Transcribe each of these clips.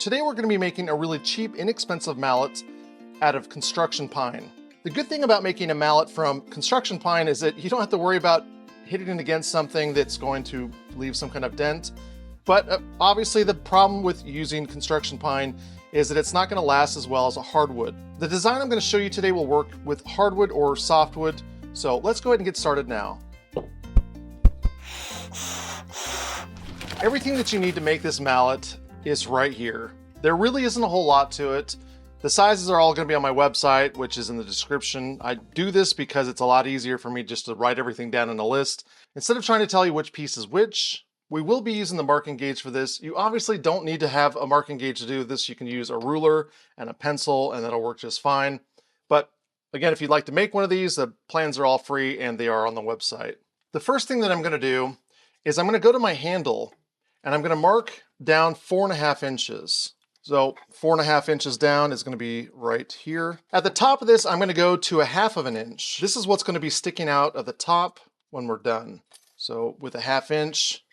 Today we're going to be making a really cheap, inexpensive mallet out of construction pine. The good thing about making a mallet from construction pine is that you don't have to worry about hitting it against something that's going to leave some kind of dent. But obviously the problem with using construction pine is that it's not going to last as well as a hardwood. The design I'm going to show you today will work with hardwood or softwood. So let's go ahead and get started now. Everything that you need to make this mallet is right here. There really isn't a whole lot to it. The sizes are all going to be on my website, which is in the description. I do this because it's a lot easier for me just to write everything down in a list. Instead of trying to tell you which piece is which, we will be using the marking gauge for this. You obviously don't need to have a marking gauge to do this. You can use a ruler and a pencil and that'll work just fine. But again, if you'd like to make one of these, the plans are all free and they are on the website. The first thing that I'm going to do is I'm going to go to my handle and I'm going to mark down 4.5 inches. So 4.5 inches down is going to be right here. At the top of this, I'm going to go to 1/2 inch. This is what's going to be sticking out of the top when we're done. So with 1/2 inch,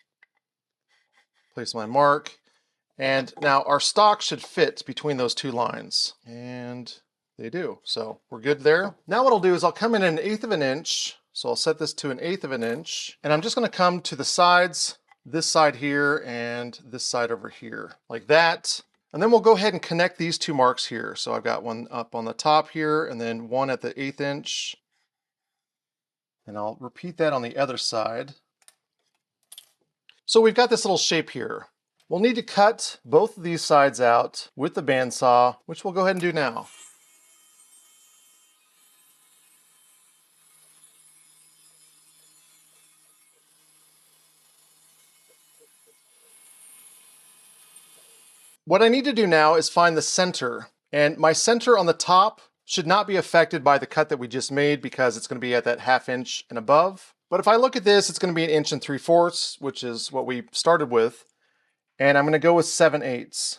place my mark. And now our stock should fit between those two lines. And they do. So we're good there. Now what I'll do is I'll come in 1/8 inch. So I'll set this to 1/8 inch. And I'm just going to come to the sides, this side here and this side over here, like that. And then we'll go ahead and connect these two marks here. So I've got one up on the top here and then one at the 1/8 inch. And I'll repeat that on the other side. So we've got this little shape here. We'll need to cut both of these sides out with the bandsaw, which we'll go ahead and do now. What I need to do now is find the center, and my center on the top should not be affected by the cut that we just made because it's going to be at that 1/2 inch and above. But if I look at this, it's going to be 1 3/4, which is what we started with, and I'm going to go with 7/8.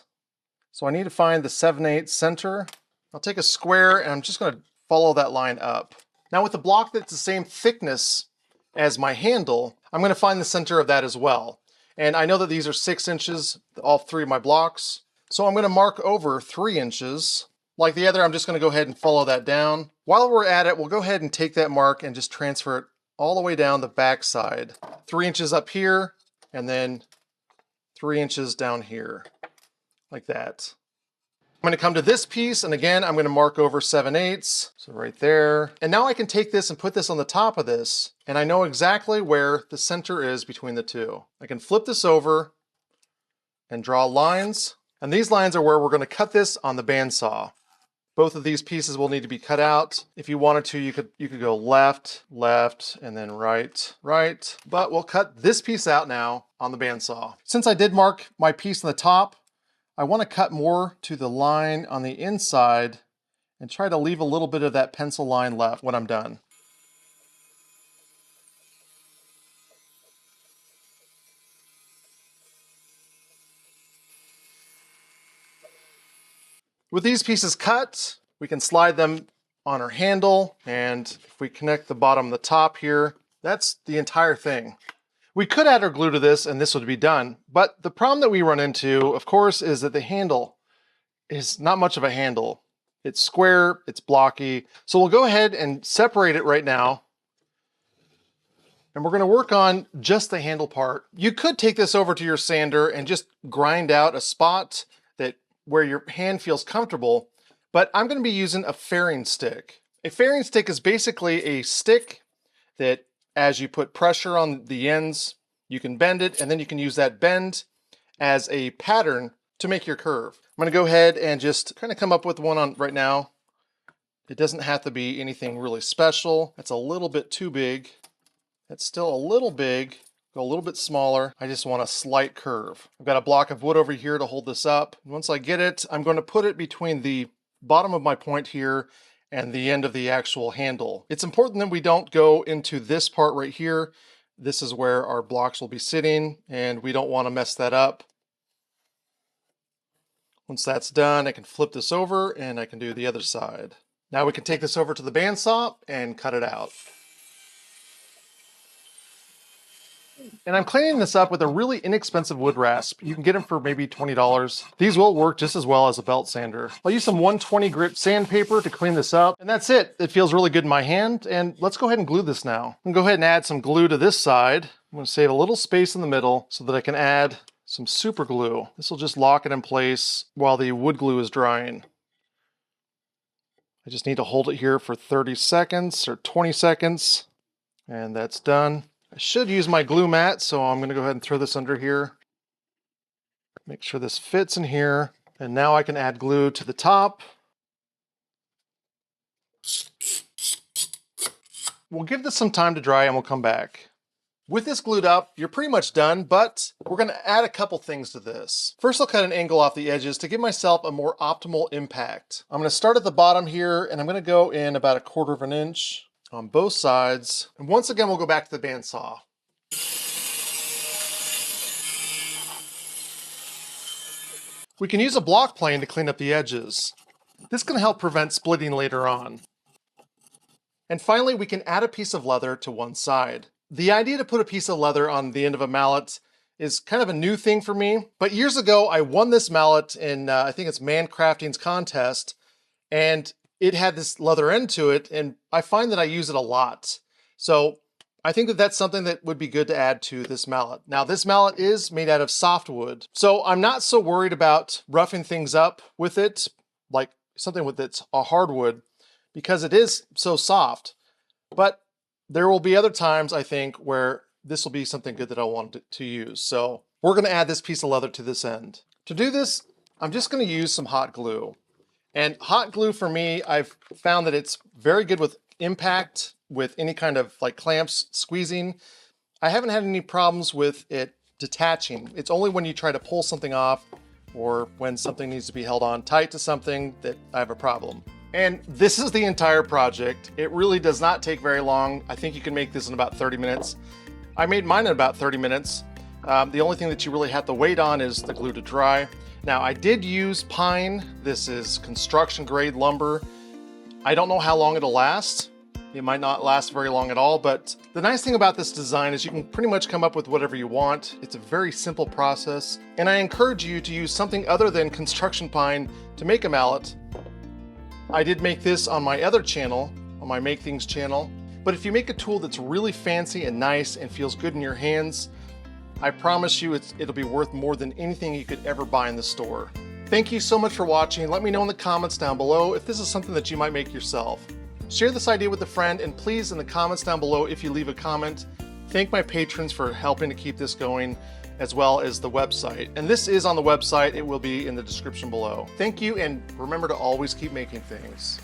So I need to find the 7/8 center. I'll take a square and I'm just going to follow that line up. Now with the block that's the same thickness as my handle, I'm going to find the center of that as well. And I know that these are 6 inches, all three of my blocks. So I'm going to mark over 3 inches. Like the other, I'm just going to go ahead and follow that down. While we're at it, we'll go ahead and take that mark and just transfer it all the way down the back side. 3 inches up here, and then 3 inches down here, like that. I'm going to come to this piece, and again, I'm going to mark over 7/8, so right there. And now I can take this and put this on the top of this, and I know exactly where the center is between the two. I can flip this over and draw lines, and these lines are where we're going to cut this on the bandsaw. Both of these pieces will need to be cut out. If you wanted to, you could go left, left, and then right, right. But we'll cut this piece out now on the bandsaw. Since I did mark my piece on the top, I want to cut more to the line on the inside and try to leave a little bit of that pencil line left when I'm done. With these pieces cut, we can slide them on our handle, and if we connect the bottom and the top here, that's the entire thing. We could add our glue to this and this would be done, but the problem that we run into, of course, is that the handle is not much of a handle. It's square, it's blocky. So we'll go ahead and separate it right now. And we're going to work on just the handle part. You could take this over to your sander and just grind out a spot where your hand feels comfortable, but I'm going to be using a fairing stick. A fairing stick is basically a stick that as you put pressure on the ends, you can bend it, and then you can use that bend as a pattern to make your curve. I'm going to go ahead and just kind of come up with one on right now. It doesn't have to be anything really special. That's a little bit too big. That's still a little big. Go a little bit smaller. I just want a slight curve. I've got a block of wood over here to hold this up. Once I get it, I'm going to put it between the bottom of my point here and the end of the actual handle. It's important that we don't go into this part right here. This is where our blocks will be sitting, and we don't want to mess that up. Once that's done, I can flip this over and I can do the other side. Now we can take this over to the bandsaw and cut it out. And I'm cleaning this up with a really inexpensive wood rasp. You can get them for maybe $20. These will work just as well as a belt sander. I'll use some 120 grit sandpaper to clean this up. And that's it. It feels really good in my hand. And let's go ahead and glue this now. I'm gonna go ahead and add some glue to this side. I'm gonna save a little space in the middle so that I can add some super glue. This will just lock it in place while the wood glue is drying. I just need to hold it here for 30 seconds or 20 seconds. And that's done. I should use my glue mat, so I'm gonna go ahead and throw this under here. Make sure this fits in here. And now I can add glue to the top. We'll give this some time to dry and we'll come back. With this glued up, you're pretty much done, but we're gonna add a couple things to this. First, I'll cut an angle off the edges to give myself a more optimal impact. I'm gonna start at the bottom here, and I'm gonna go in about 1/4 inch on both sides. And once again, we'll go back to the bandsaw. We can use a block plane to clean up the edges. This can help prevent splitting later on. And finally, we can add a piece of leather to one side. The idea to put a piece of leather on the end of a mallet is kind of a new thing for me, but years ago I won this mallet in, I think it's Man Crafting's contest, and it had this leather end to it, and I find that I use it a lot. So I think that that's something that would be good to add to this mallet. Now, this mallet is made out of softwood, so I'm not so worried about roughing things up with it, like something with it's a hardwood, because it is so soft. But there will be other times, I think, where this will be something good that I want to use. So we're gonna add this piece of leather to this end. To do this, I'm just gonna use some hot glue. And hot glue for me, I've found that it's very good with impact, with any kind of like clamps, squeezing. I haven't had any problems with it detaching. It's only when you try to pull something off or when something needs to be held on tight to something that I have a problem. And this is the entire project. It really does not take very long. I think you can make this in about 30 minutes. I made mine in about 30 minutes. The only thing that you really have to wait on is the glue to dry. Now, I did use pine. This is construction grade lumber. I don't know how long it'll last. It might not last very long at all, but the nice thing about this design is you can pretty much come up with whatever you want. It's a very simple process, and I encourage you to use something other than construction pine to make a mallet. I did make this on my other channel, on my Make Things channel, but if you make a tool that's really fancy and nice and feels good in your hands, I promise you it'll be worth more than anything you could ever buy in the store. Thank you so much for watching. Let me know in the comments down below if this is something that you might make yourself. Share this idea with a friend, and please, in the comments down below, if you leave a comment, thank my patrons for helping to keep this going, as well as the website. And this is on the website. It will be in the description below. Thank you, and remember to always keep making things.